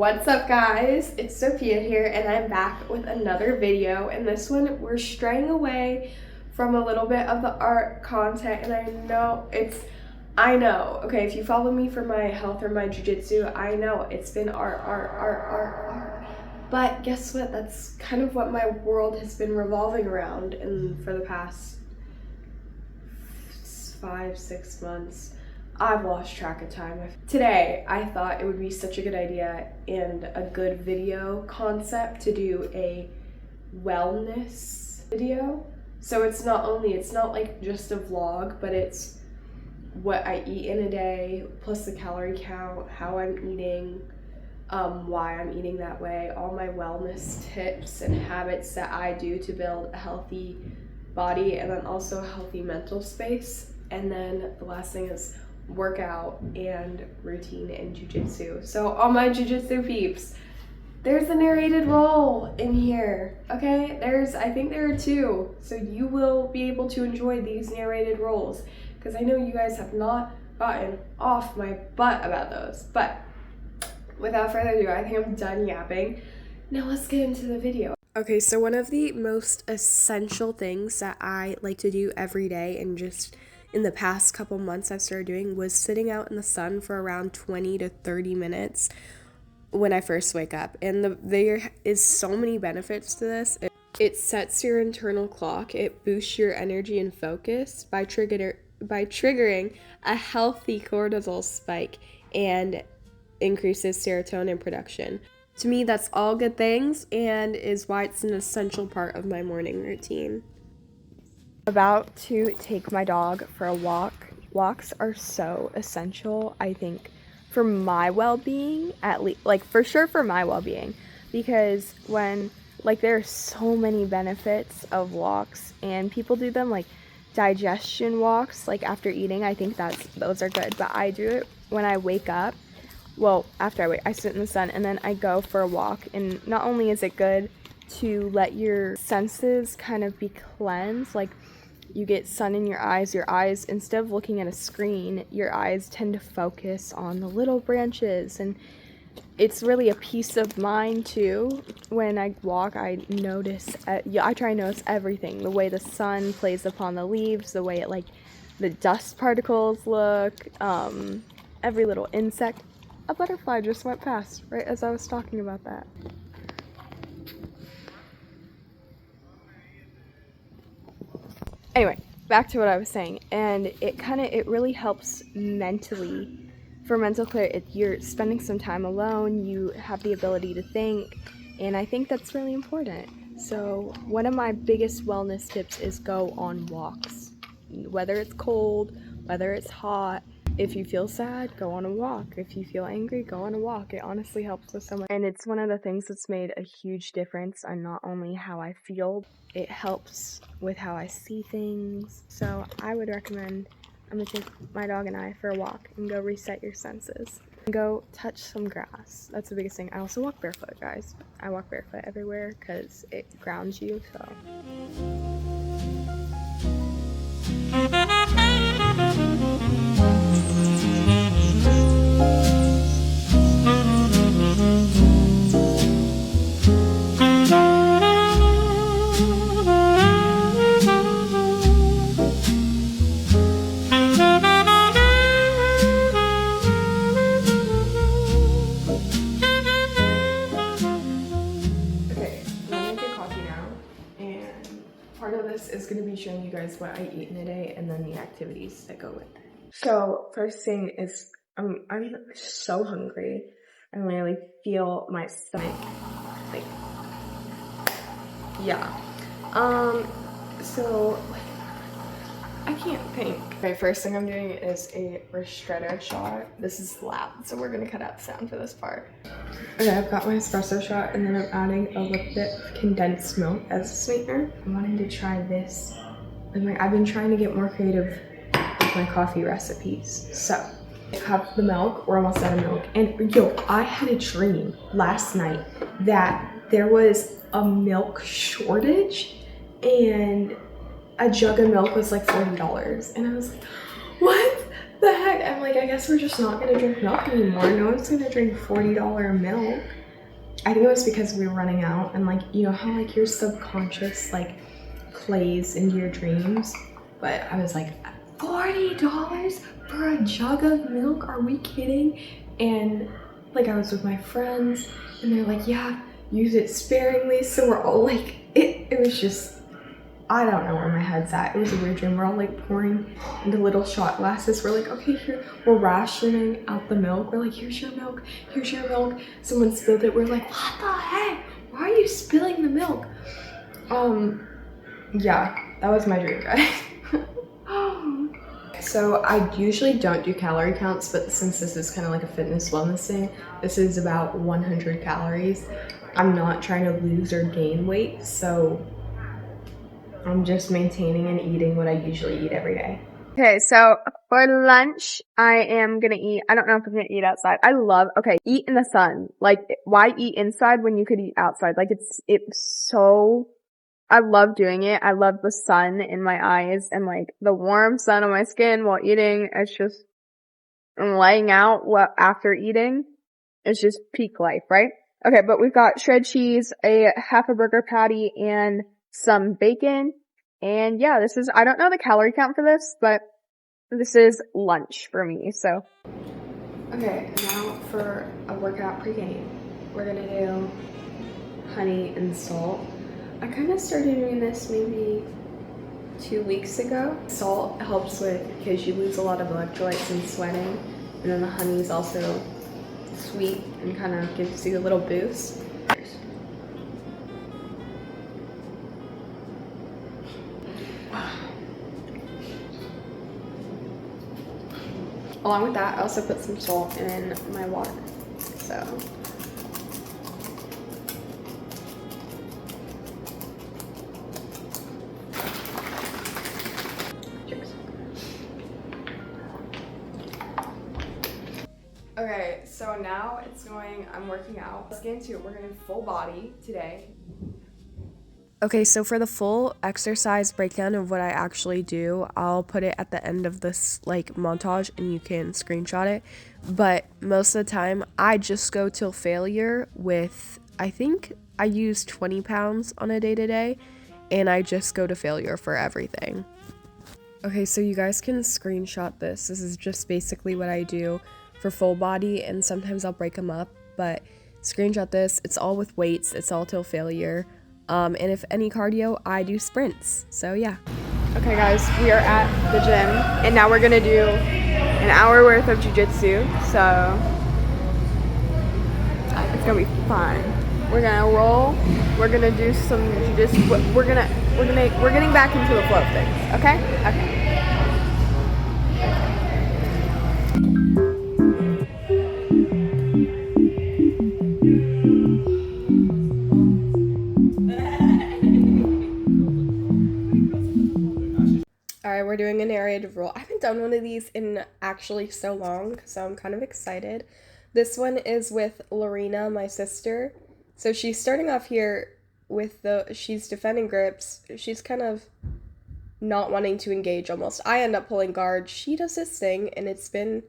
What's up guys, it's Sophia here and I'm back with another video, and this one we're straying away from a little bit of the art content, and I know, okay, if you follow me for my health or my jiu-jitsu, I know it's been art, but guess what, that's kind of what my world has been revolving around and for the past 5-6 months. I've lost track of time. Today, I thought it would be such a good idea and a good video concept to do a wellness video. So it's not like just a vlog, but it's what I eat in a day, plus the calorie count, how I'm eating, why I'm eating that way, all my wellness tips and habits that I do to build a healthy body, and then also a healthy mental space. And then the last thing is workout and routine in jiu-jitsu. So all my jiu-jitsu peeps, there's a narrated role in here, okay? I think there are 2, so you will be able to enjoy these narrated roles, because I know you guys have not gotten off my butt about those. But without further ado, I think I'm done yapping. Now let's get into the video. Okay, so one of the most essential things that I like to do every day, and just in the past couple months I've started doing, was sitting out in the sun for around 20 to 30 minutes when I first wake up. And there is so many benefits to this. It sets your internal clock, it boosts your energy and focus by triggering a healthy cortisol spike and increases serotonin production. To me, that's all good things and is why it's an essential part of my morning routine. About to take my dog for a walk. Walks are so essential, I think, for my well-being, at least, like for sure for my well-being, because there are so many benefits of walks, and people do them like digestion walks, like after eating. I think those are good, but I do it when I wake up. Well, after I wake, I sit in the sun and then I go for a walk, and not only is it good to let your senses kind of be cleansed, like you get sun in your eyes, instead of looking at a screen, your eyes tend to focus on the little branches, and it's really a peace of mind too. When I walk, I try to notice everything, the way the sun plays upon the leaves, the way the dust particles look, every little insect. A butterfly just went past right as I was talking about that. Anyway, back to what I was saying, and it really helps mentally, for mental clarity. You're spending some time alone, you have the ability to think, and I think that's really important. So one of my biggest wellness tips is go on walks. Whether it's cold, whether it's hot, if you feel sad, go on a walk. If you feel angry, go on a walk. It honestly helps with so much. And it's one of the things that's made a huge difference on not only how I feel, it helps with how I see things. So I would recommend, I'm gonna take my dog and I for a walk and go reset your senses. And go touch some grass. That's the biggest thing. I also walk barefoot, guys. I walk barefoot everywhere because it grounds you, so. Part of this is going to be showing you guys what I eat in a day and then the activities that go with it. So first thing is I'm so hungry. I literally feel my stomach so I can't think. Okay, first thing I'm doing is a ristretto shot. This is loud, so we're gonna cut out the sound for this part. Okay, I've got my espresso shot, and then I'm adding a little bit of condensed milk as a sweetener. I wanted to try this. I've been trying to get more creative with my coffee recipes. So I have the milk, we're almost out of milk. And yo, I had a dream last night that there was a milk shortage and a jug of milk was like $40. And I was like, what? The heck? I'm like, I guess we're just not gonna drink milk anymore. No one's gonna drink $40 milk. I think it was because we were running out, and like, you know how like your subconscious like plays into your dreams? But I was like, $40 for a jug of milk? Are we kidding? And like, I was with my friends, and they're like, yeah, use it sparingly. So we're all like, it was just, I don't know where my head's at. It was a weird dream. We're all like pouring into little shot glasses. We're like, okay, here, we're rationing out the milk. We're like, here's your milk, here's your milk. Someone spilled it. We're like, what the heck? Why are you spilling the milk? Yeah, that was my dream, guys. So I usually don't do calorie counts, but since this is kind of like a fitness wellness thing, this is about 100 calories. I'm not trying to lose or gain weight, so I'm just maintaining and eating what I usually eat every day. Okay, so for lunch, I am gonna eat, I don't know if I'm gonna eat outside. Eat in the sun. Like, why eat inside when you could eat outside? Like, it's so, I love doing it. I love the sun in my eyes and like the warm sun on my skin while eating. It's just, and laying out after eating. It's just peak life, right? Okay, but we've got shred cheese, a half a burger patty, and some bacon. And yeah, I don't know the calorie count for this, but this is lunch for me, so. Okay, now for a workout pregame. We're gonna do honey and salt. I kind of started doing this maybe 2 weeks ago. Salt helps with, because you lose a lot of electrolytes in sweating, and then the honey is also sweet and kind of gives you a little boost. Along with that, I also put some salt in my water. So cheers. Okay, so now I'm working out. Let's get into it. We're gonna do full body today. Okay, so for the full exercise breakdown of what I actually do, I'll put it at the end of this like montage and you can screenshot it. But most of the time, I just go till failure with, I think I use 20 pounds on a day-to-day, and I just go to failure for everything. Okay, so you guys can screenshot this. This is just basically what I do for full body, and sometimes I'll break them up, but screenshot this. It's all with weights. It's all till failure. And if any cardio, I do sprints. So yeah. Okay guys, we are at the gym and now we're gonna do an hour worth of jitsu. So it's gonna be fun. We're gonna roll. We're gonna do some jitsu. We're getting back into the flow of things. Okay? Okay. Alright, we're doing a narrative roll. I haven't done one of these in actually so long, so I'm kind of excited. This one is with Lorena, my sister. So she's starting off here with she's defending grips. She's kind of not wanting to engage almost. I end up pulling guard. She does this thing, and I'm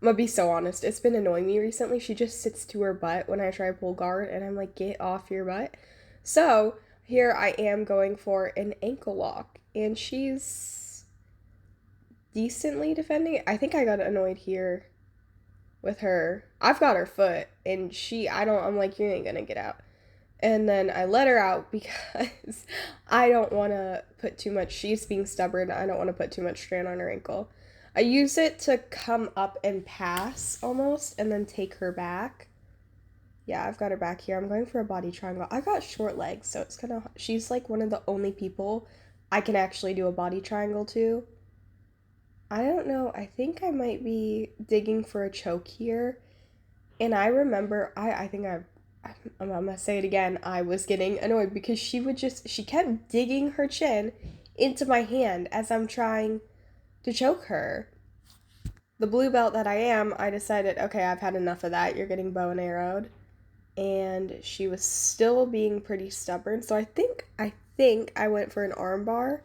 gonna be so honest, it's been annoying me recently. She just sits to her butt when I try to pull guard, and I'm like, get off your butt. So here I am going for an ankle lock, and she's decently defending it. I think I got annoyed here with her. I've got her foot, and I'm like, you ain't gonna get out. And then I let her out because I don't want to put too much, she's being stubborn, I don't want to put too much strain on her ankle. I use it to come up and pass almost, and then take her back. Yeah, I've got her back here. I'm going for a body triangle. I got short legs, so it's kind of, she's like one of the only people I can actually do a body triangle to. I don't know, I think I might be digging for a choke here. And I remember, I'm gonna say it again, I was getting annoyed because she kept digging her chin into my hand as I'm trying to choke her. The blue belt that I am, I decided, okay, I've had enough of that, you're getting bow and arrowed. And she was still being pretty stubborn, so I think I went for an arm bar.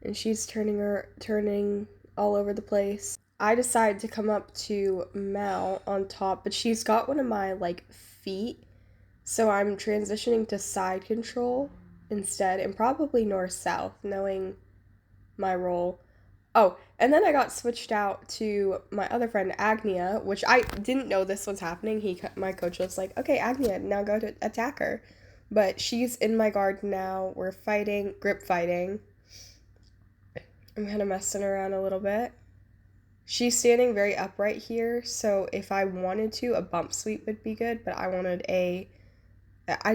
And she's turning all over the place. I decided to come up to Mel on top, but she's got one of my, like, feet, so I'm transitioning to side control instead, and probably north-south, knowing my role. Oh, and then I got switched out to my other friend, Agnia, which I didn't know this was happening. My coach was like, okay, Agnia, now go to attack her. But she's in my guard now. We're fighting, grip fighting. I'm kind of messing around a little bit. She's standing very upright here, so if I wanted to, a bump sweep would be good, but I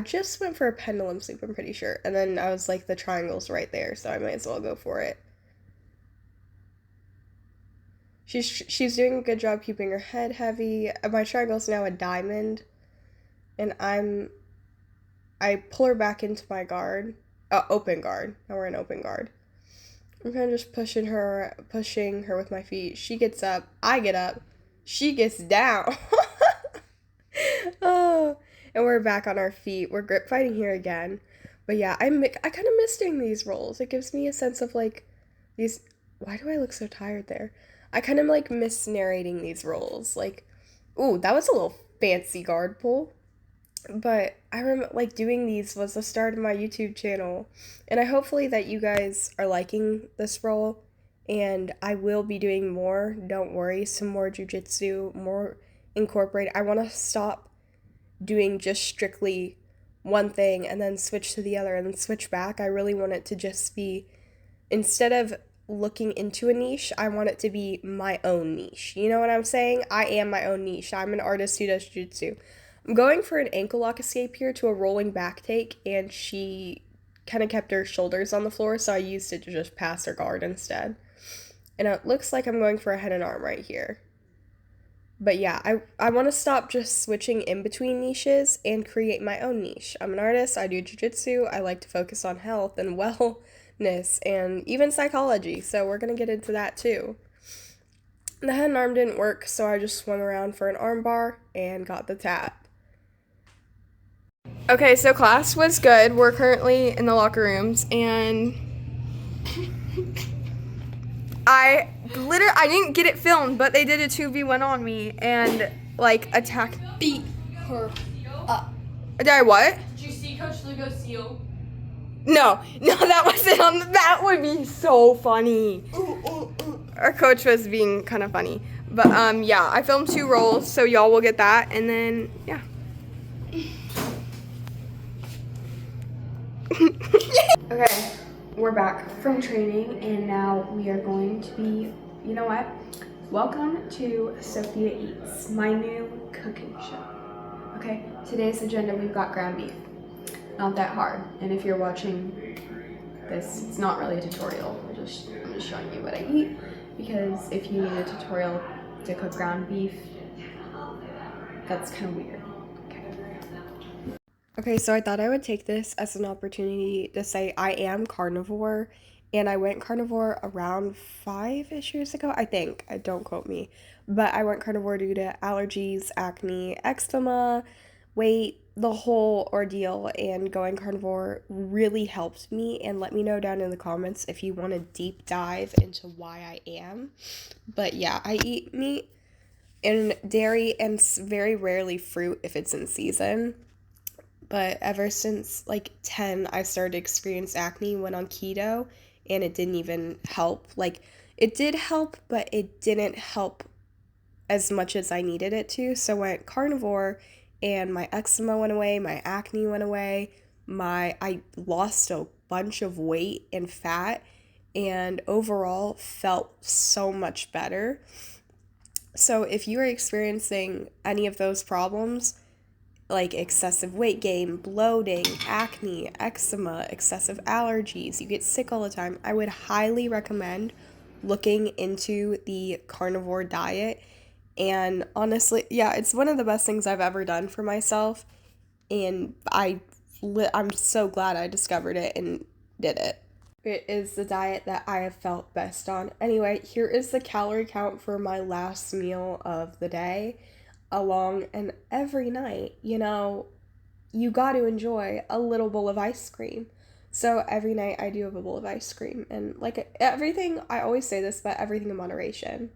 just went for a pendulum sweep, I'm pretty sure. And then I was like, the triangle's right there, so I might as well go for it. She's doing a good job keeping her head heavy. My triangle's now a diamond, and I pull her back into my guard, open guard. Now we're in open guard. I'm kind of just pushing her with my feet. She gets up, I get up, she gets down. Oh, and we're back on our feet. We're grip fighting here again. But yeah, I kind of miss doing these rolls. It gives me a sense of like these. Why do I look so tired there? I kind of like miss narrating these rolls. Like, ooh, that was a little fancy guard pull. But I remember like doing these was the start of my YouTube channel, and I hopefully that you guys are liking this roll, and I will be doing more. Don't worry, some more jujitsu, more incorporate. I want to stop doing just strictly one thing and then switch to the other and then switch back. I really want it to just be, instead of looking into a niche, I want it to be my own niche. You know what I'm saying? I am my own niche. I'm an artist who does jiu-jitsu. I'm going for an ankle lock escape here to a rolling back take, and she kind of kept her shoulders on the floor, so I used it to just pass her guard instead. And it looks like I'm going for a head and arm right here. But yeah, I want to stop just switching in between niches and create my own niche. I'm an artist, I do jiu-jitsu, I like to focus on health and wellness and even psychology, so we're going to get into that too. The head and arm didn't work, so I just swung around for an arm bar and got the tap. Okay, so class was good. We're currently in the locker rooms, and I didn't get it filmed, but they did a 2v1 on me and like beat her up. Did I what? Did you see Coach Lugo seal? No, that wasn't on. That would be so funny. Our coach was being kind of funny, but yeah, I filmed 2 rolls, so y'all will get that, and then yeah. Okay, we're back from training, and now we are going to be, you know what? Welcome to Sophia Eats, my new cooking show. Okay, today's agenda, we've got ground beef. Not that hard, and if you're watching this, it's not really a tutorial. I'm just showing you what I eat, because if you need a tutorial to cook ground beef, that's kind of weird. Okay, so I thought I would take this as an opportunity to say I am carnivore, and I went carnivore around 5-ish years ago, I think. Don't quote me. But I went carnivore due to allergies, acne, eczema, weight, the whole ordeal, and going carnivore really helped me. And let me know down in the comments if you want a deep dive into why I am. But yeah, I eat meat and dairy and very rarely fruit if it's in season. But ever since like 10, I started to experience acne, went on keto, and it didn't even help. Like, it did help, but it didn't help as much as I needed it to. So I went carnivore, and my eczema went away, my acne went away, I lost a bunch of weight and fat, and overall felt so much better. So if you are experiencing any of those problems, like excessive weight gain, bloating, acne, eczema, excessive allergies, you get sick all the time, I would highly recommend looking into the carnivore diet. And honestly, yeah, it's one of the best things I've ever done for myself, and I'm so glad I discovered it and did it. It is the diet that I have felt best on. Anyway, here is the calorie count for my last meal of the day. And every night, you got to enjoy a little bowl of ice cream. So every night I do have a bowl of ice cream, and like everything, I always say this, but everything in moderation.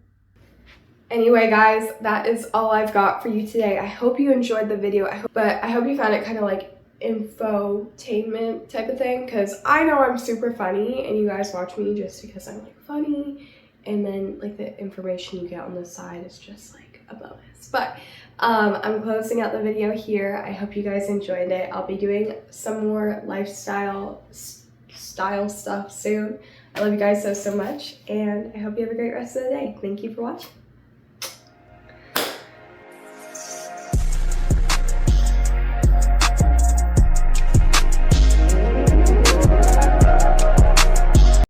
Anyway, guys, that is all I've got for you today. I hope you enjoyed the video, but I hope you found it kind of like infotainment type of thing, because I know I'm super funny and you guys watch me just because I'm like funny, and then like the information you get on the side is just like a bonus. But I'm closing out the video here. I hope you guys enjoyed it. I'll be doing some more lifestyle style stuff soon. I love you guys so much, and I hope you have a great rest of the day. Thank you for watching.